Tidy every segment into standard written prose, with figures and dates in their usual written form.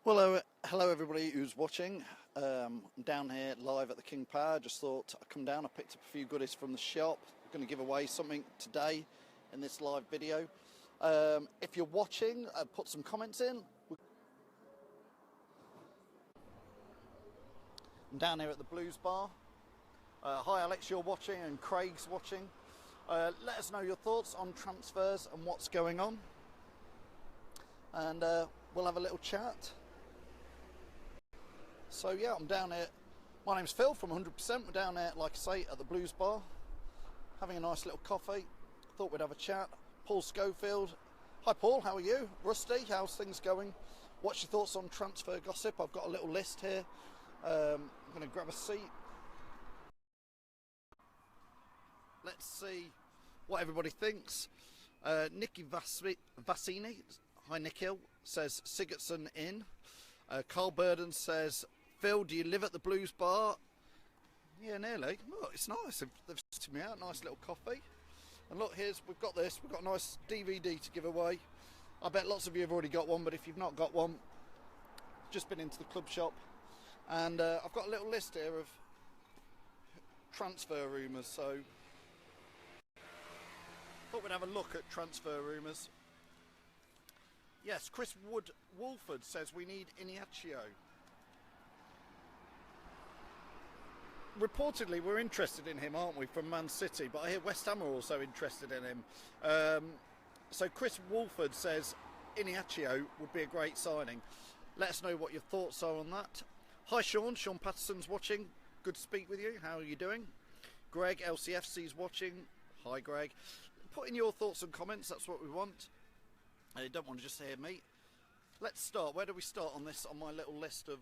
Well, hello everybody who's watching. I'm down here live at the King Power. Just thought I'd come down. I picked up a few goodies from the shop. I'm going to give away something today in this live video. If you're watching, put some comments in. I'm down here at the Blues Bar. Hi Alex, you're watching, and Craig's watching. Let us know your thoughts on transfers and what's going on. And we'll have a little chat. So yeah, I'm down here. My name's Phil from 100%. We're down there, like I say, at the Blues Bar, having a nice little coffee. Thought we'd have a chat. Paul Schofield. Hi Paul, how are you? Rusty, how's things going? What's your thoughts on transfer gossip? I've got a little list here. I'm going to grab a seat. Let's see what everybody thinks. Nicky Vassini, hi Nikhil, says Sigurdsson in. Carl Burden says, Phil, do you live at the Blues Bar? Yeah, nearly. Look, it's nice. They've sent me out, nice little coffee. And look, we've got this. We've got a nice DVD to give away. I bet lots of you have already got one, but if you've not got one, just been into the club shop. And I've got a little list here of transfer rumours, so thought we'd have a look at transfer rumours. Yes, Chris Woolford says we need Iheanacho. Reportedly, we're interested in him, aren't we, from Man City? But I hear West Ham are also interested in him. So Chris Woolford says Iheanacho would be a great signing. Let us know what your thoughts are on that. Hi Sean Patterson's watching. Good to speak with you. How are you doing? Greg, LCFC's watching. Hi Greg. Put in your thoughts and comments, that's what we want. You don't want to just hear me. Let's start. Where do we start on this, on my little list of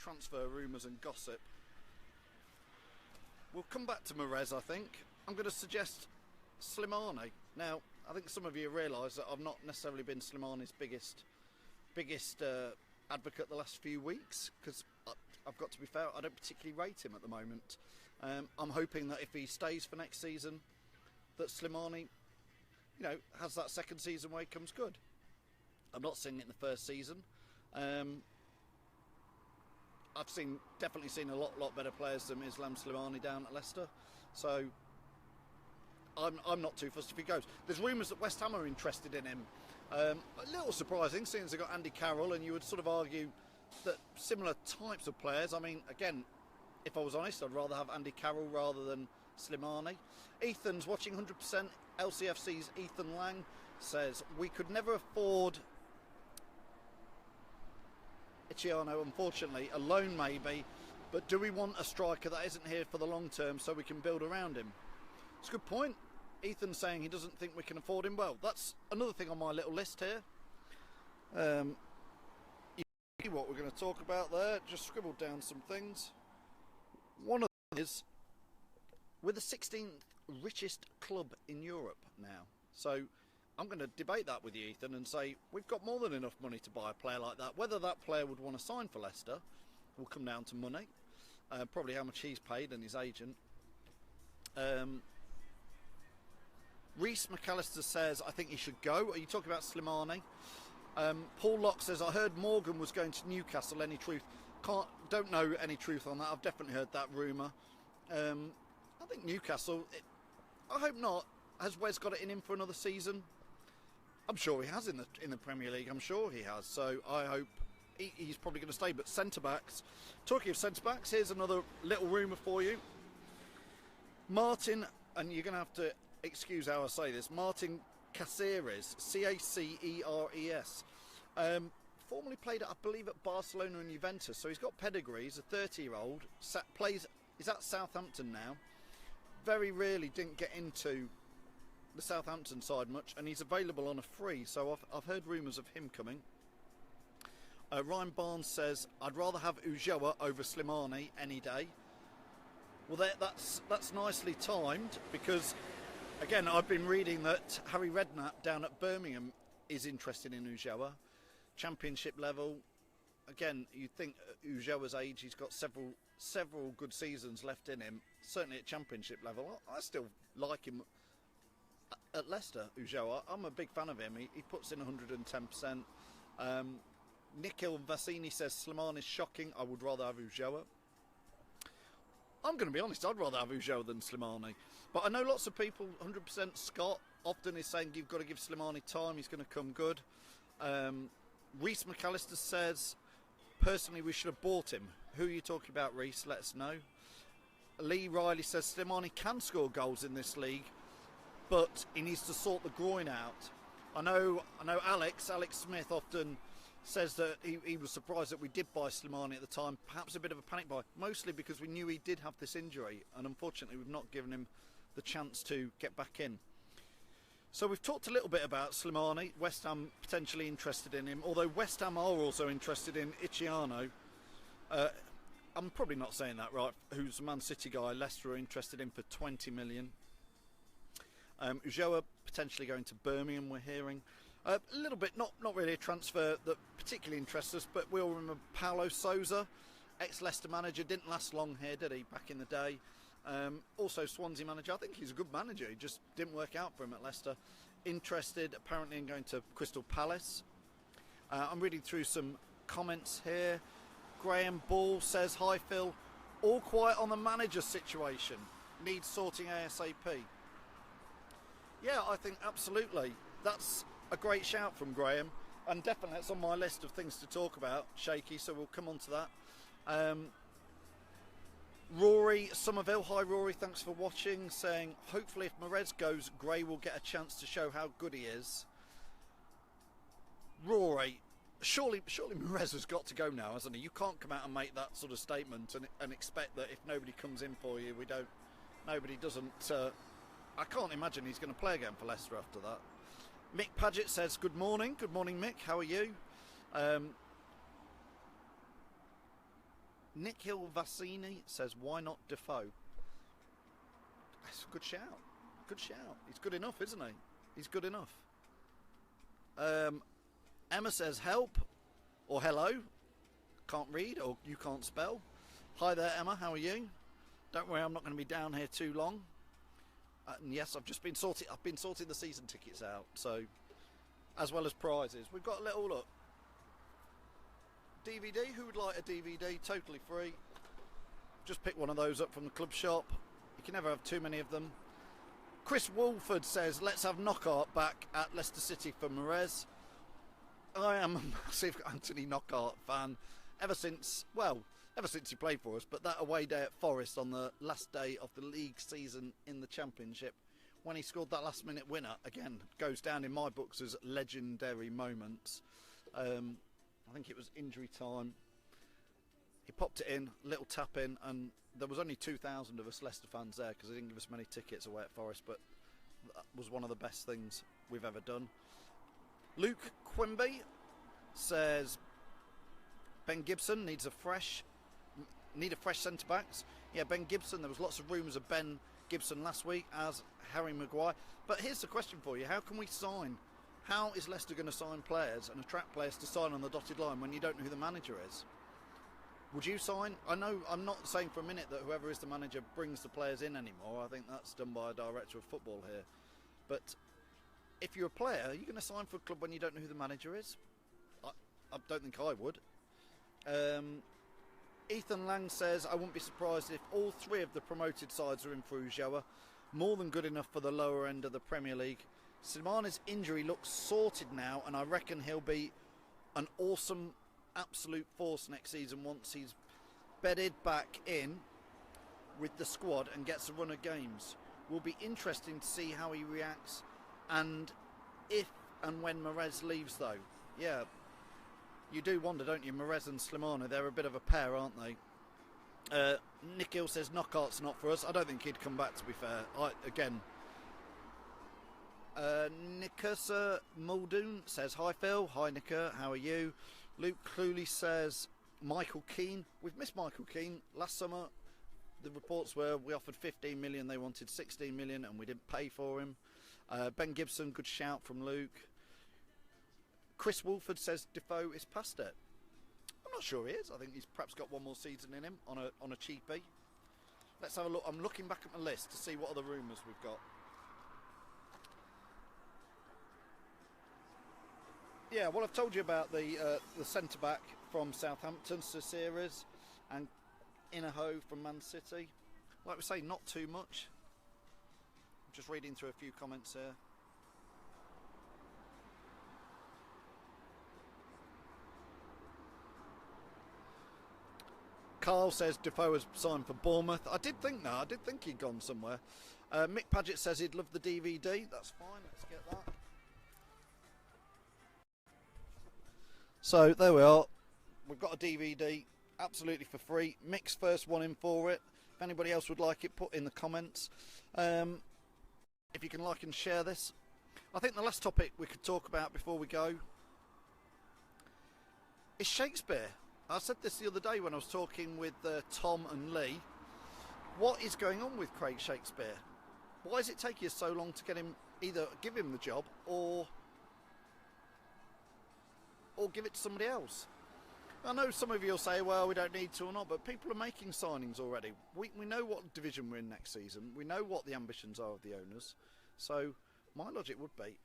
transfer rumours and gossip? We'll come back to Mahrez, I think. I'm going to suggest Slimani. Now, I think some of you realise that I've not necessarily been Slimani's biggest advocate the last few weeks, because I've got to be fair, I don't particularly rate him at the moment. I'm hoping that if he stays for next season, that Slimani, you know, has that second season where he comes good. I'm not seeing it in the first season. I've definitely seen a lot better players than Islam Slimani down at Leicester. So I'm not too fussed if he goes. There's rumours that West Ham are interested in him. A little surprising, seeing as they've got Andy Carroll, and you would sort of argue that similar types of players. I mean, again, if I was honest, I'd rather have Andy Carroll rather than Slimani. Ethan's watching 100%. LCFC's Ethan Lang says, we could never afford Iheanacho, unfortunately, a loan maybe, but do we want a striker that isn't here for the long term so we can build around him? It's a good point. Ethan's saying he doesn't think we can afford him. Well, that's another thing on my little list here. You see what we're going to talk about there. Just scribbled down some things. One of them is, we're the 16th richest club in Europe now. So I'm going to debate that with you, Ethan, and say we've got more than enough money to buy a player like that. Whether that player would want to sign for Leicester will come down to money. Probably how much he's paid and his agent. Reece McAllister says, I think he should go. Are you talking about Slimani? Paul Locke says, I heard Morgan was going to Newcastle. Any truth? Don't know any truth on that. I've definitely heard that rumour. I think Newcastle, I hope not. Has Wes got it in him for another season? I'm sure he has in the Premier League. I'm sure he has. So I hope he's probably going to stay. But centre-backs, talking of centre-backs, here's another little rumour for you. Martin, and you're going to have to excuse how I say this, Martin Caceres, C-A-C-E-R-E-S, formerly played, I believe, at Barcelona and Juventus. So he's got pedigree. He's a 30-year-old. He's at Southampton now. Very rarely didn't get into the Southampton side much, and he's available on a free, so I've heard rumours of him coming. Ryan Barnes says, I'd rather have Ulloa over Slimani any day. Well, that's nicely timed, because, again, I've been reading that Harry Redknapp down at Birmingham is interested in Ulloa. Championship level, again, you'd think at Ulloa's age, he's got several good seasons left in him, certainly at championship level. I still like him at Leicester, Ulloa. I'm a big fan of him. He puts in 110%. Nikhil Vassini says Slimani is shocking. I would rather have Ulloa. I'm going to be honest, I'd rather have Ulloa than Slimani. But I know lots of people, 100% Scott, often is saying you've got to give Slimani time, he's going to come good. Reece McAllister says, personally we should have bought him. Who are you talking about, Reece? Let us know. Lee Riley says Slimani can score goals in this league, but he needs to sort the groin out. I know Alex Smith often says that he was surprised that we did buy Slimani at the time, perhaps a bit of a panic buy, mostly because we knew he did have this injury, and unfortunately we've not given him the chance to get back in. So we've talked a little bit about Slimani, West Ham potentially interested in him, although West Ham are also interested in Icciano. I'm probably not saying that right, who's a Man City guy. Leicester are interested in for 20 million. Ulloa potentially going to Birmingham, we're hearing. A little bit, not really a transfer that particularly interests us, but we all remember Paulo Sousa, ex-Leicester manager, didn't last long here, did he, back in the day. Also Swansea manager, I think he's a good manager, he just didn't work out for him at Leicester. Interested apparently in going to Crystal Palace. I'm reading through some comments here. Graham Ball says, hi Phil, all quiet on the manager situation, needs sorting ASAP. Yeah, I think absolutely. That's a great shout from Graham, and definitely it's on my list of things to talk about, Shaky, so we'll come on to that. Rory Somerville, hi Rory, thanks for watching, saying hopefully if Mahrez goes, Gray will get a chance to show how good he is. Rory, surely Mahrez has got to go now, hasn't he? You can't come out and make that sort of statement and expect that if nobody comes in for you, nobody doesn't. I can't imagine he's going to play again for Leicester after that. Mick Paget says, good morning, Mick, how are you? Nikhil Vassini says, why not Defoe? That's a good shout. He's good enough, isn't he? He's good enough. Emma says, help, or hello. Can't read, or you can't spell. Hi there, Emma, how are you? Don't worry, I'm not going to be down here too long. And yes, I've been sorting the season tickets out, so as well as prizes. We've got a little look. DVD, who would like a DVD? Totally free. Just pick one of those up from the club shop. You can never have too many of them. Chris Wolford says, let's have Knockaert back at Leicester City for Mahrez. I am a massive Anthony Knockaert fan ever since he played for us, but that away day at Forest on the last day of the league season in the Championship, when he scored that last minute winner, again, goes down in my books as legendary moments. I think it was injury time. He popped it in, little tap in, and there was only 2,000 of us Leicester fans there because they didn't give us many tickets away at Forest, but that was one of the best things we've ever done. Luke Quimby says Ben Gibson needs a fresh centre-backs. Yeah, Ben Gibson, there was lots of rumours of Ben Gibson last week, as Harry Maguire. But here's the question for you, how can we sign? How is Leicester going to sign players and attract players to sign on the dotted line when you don't know who the manager is? Would you sign? I know I'm not saying for a minute that whoever is the manager brings the players in anymore. I think that's done by a director of football here. But if you're a player, are you going to sign for a club when you don't know who the manager is? I don't think I would. Ethan Lang says, I wouldn't be surprised if all three of the promoted sides are in for Ulloa. More than good enough for the lower end of the Premier League. Slimani's injury looks sorted now, and I reckon he'll be an awesome, absolute force next season once he's bedded back in with the squad and gets a run of games. Will be interesting to see how he reacts, and if and when Mahrez leaves, though. Yeah, you do wonder, don't you? Mahrez and Slimani, they're a bit of a pair, aren't they? Nikhil says Knockaert's not for us. I don't think he'd come back, to be fair. Nikasa Muldoon says, hi Phil. Hi Nika, how are you? Luke Cluley says, Michael Keane. We've missed Michael Keane. Last summer, the reports were we offered 15 million, they wanted 16 million, and we didn't pay for him. Ben Gibson, good shout from Luke. Chris Wolford says Defoe is past it. I'm not sure he is. I think he's perhaps got one more season in him on a cheapie. Let's have a look. I'm looking back at my list to see what other rumours we've got. Yeah, well, I've told you about the centre back from Southampton, Series, and Inaho from Man City. Like we say, not too much. I'm just reading through a few comments here. Carl says Defoe has signed for Bournemouth. I did think that. I did think he'd gone somewhere. Mick Paget says he'd love the DVD. That's fine. Let's get that. So there we are. We've got a DVD absolutely for free. Mick's first one in for it. If anybody else would like it, put in the comments. If you can like and share this. I think the last topic we could talk about before we go is Shakespeare. I said this the other day when I was talking with Tom and Lee. What is going on with Craig Shakespeare? Why does it take you so long to get him, either give him the job or give it to somebody else? I know some of you will say, well, we don't need to or not, but people are making signings already. We know what division we're in next season. We know what the ambitions are of the owners. So my logic would be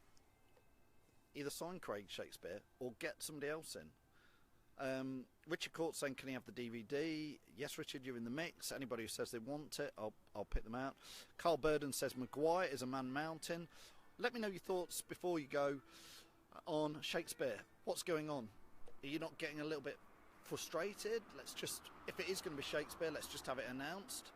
either sign Craig Shakespeare or get somebody else in. Richard Court saying, can he have the DVD? Yes, Richard, you're in the mix. Anybody who says they want it, I'll pick them out. Carl Burden says Maguire is a man mountain. Let me know your thoughts before you go on Shakespeare. What's going on? Are you not getting a little bit frustrated? If it is going to be Shakespeare, let's just have it announced.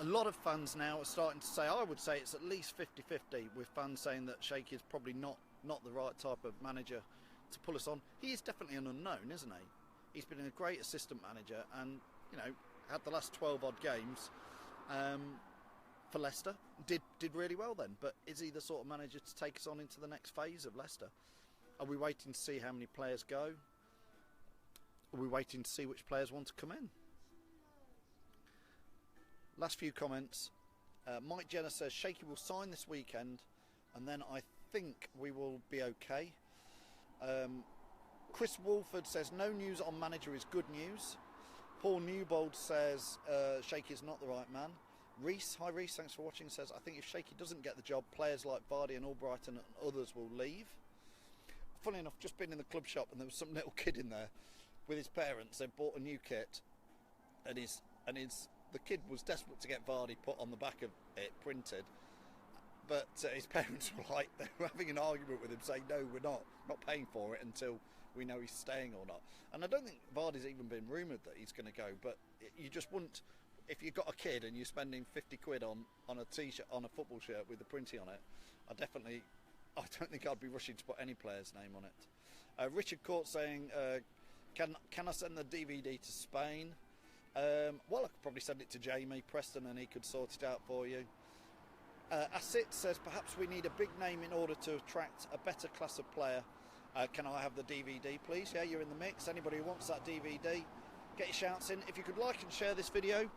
A lot of fans now are starting to say, I would say it's at least 50-50, with fans saying that Shakey is probably not the right type of manager to pull us on. He is definitely an unknown, isn't he? He's been a great assistant manager and, had the last 12 odd games for Leicester. Did really well then, but is he the sort of manager to take us on into the next phase of Leicester? Are we waiting to see how many players go? Are we waiting to see which players want to come in? Last few comments. Mike Jenner says Shaky will sign this weekend and then I think we will be okay. Chris Wolford says no news on manager is good news. Paul Newbold says Shaky is not the right man. Reese, hi Reese, thanks for watching, says I think if Shaky doesn't get the job, players like Vardy and Albrighton and others will leave. Funny enough, just been in the club shop and there was some little kid in there with his parents. They bought a new kit and the kid was desperate to get Vardy put on the back of it printed, but his parents were like, they were having an argument with him saying no, we're not paying for it until we know he's staying or not. And I don't think Vardy's even been rumoured that he's going to go, but you just wouldn't, if you've got a kid and you're spending 50 quid on a t-shirt, on a football shirt with the printing on it, I don't think I'd be rushing to put any player's name on it. Richard Court saying, can I send the DVD to Spain? Well, I could probably send it to Jamie Preston and he could sort it out for you. Asit says, perhaps we need a big name in order to attract a better class of player. Can I have the DVD, please? Yeah, you're in the mix. Anybody who wants that DVD, get your shouts in. If you could like and share this video.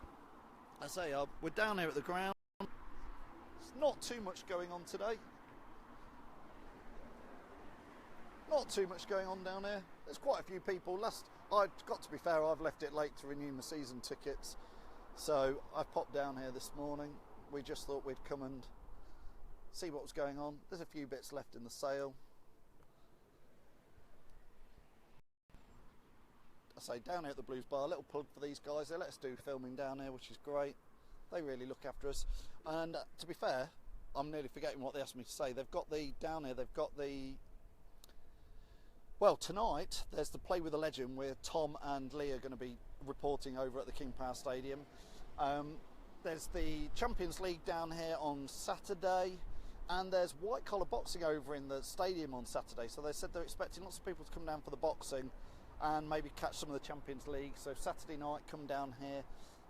I say, we're down here at the ground. There's not too much going on today. Not too much going on down here. There's quite a few people. I've got to be fair, I've left it late to renew my season tickets. So I popped down here this morning. We just thought we'd come and see what was going on. There's a few bits left in the sale. I say, down here at the Blues Bar, a little plug for these guys. They let us do filming down here, which is great. They really look after us. And to be fair, I'm nearly forgetting what they asked me to say. Down here, they've got well, tonight, there's the Play with a Legend where Tom and Lee are going to be reporting over at the King Power Stadium. There's the Champions League down here on Saturday, and there's white collar boxing over in the stadium on Saturday. So they said they're expecting lots of people to come down for the boxing and maybe catch some of the Champions League. So Saturday night, come down here.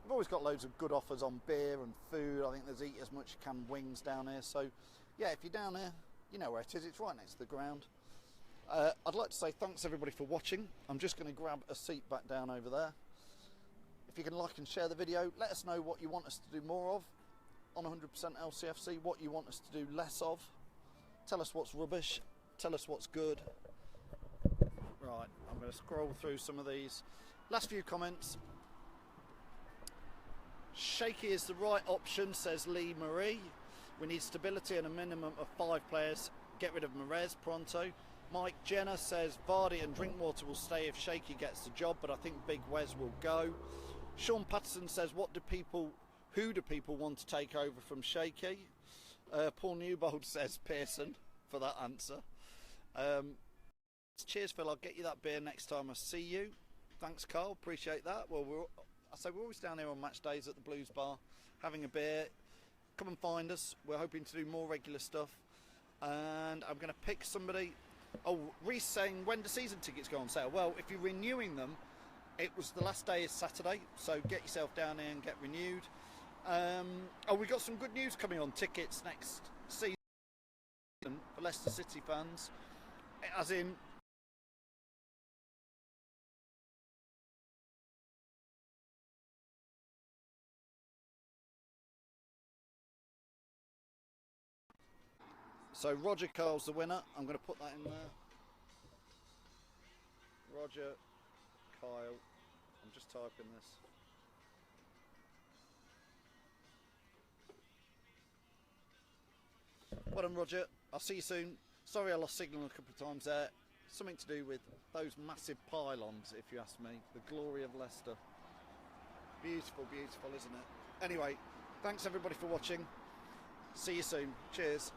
We've always got loads of good offers on beer and food. I think there's eat as much as you can wings down here. So yeah, if you're down here, you know where it is. It's right next to the ground. I'd like to say thanks everybody for watching. I'm just going to grab a seat back down over there. If you can like and share the video, let us know what you want us to do more of on 100% LCFC, what you want us to do less of. Tell us what's rubbish, tell us what's good. Right, I'm going to scroll through some of these. Last few comments. Shaky is the right option, says Lee Marie. We need stability and a minimum of 5 players. Get rid of Marez pronto. Mike Jenner says Vardy and Drinkwater will stay if Shaky gets the job, but I think Big Wes will go. Sean Patterson says, who do people want to take over from Shaky? Paul Newbold says Pearson for that answer. Cheers, Phil. I'll get you that beer next time I see you. Thanks, Carl. Appreciate that. Well, we're always down here on match days at the Blues Bar, having a beer. Come and find us. We're hoping to do more regular stuff. And I'm going to pick somebody. Oh, Reese saying, when do season tickets go on sale? Well, if you're renewing them, it was the last day is Saturday, so get yourself down here and get renewed. We got some good news coming on tickets next season for Leicester City fans, as in so Roger Carl's the winner. I'm going to put that in there. Roger Kyle. I'm just typing this. Well done, Roger. I'll see you soon. Sorry I lost signal a couple of times there. Something to do with those massive pylons, if you ask me. The glory of Leicester. Beautiful, beautiful, isn't it? Anyway, thanks everybody for watching. See you soon. Cheers.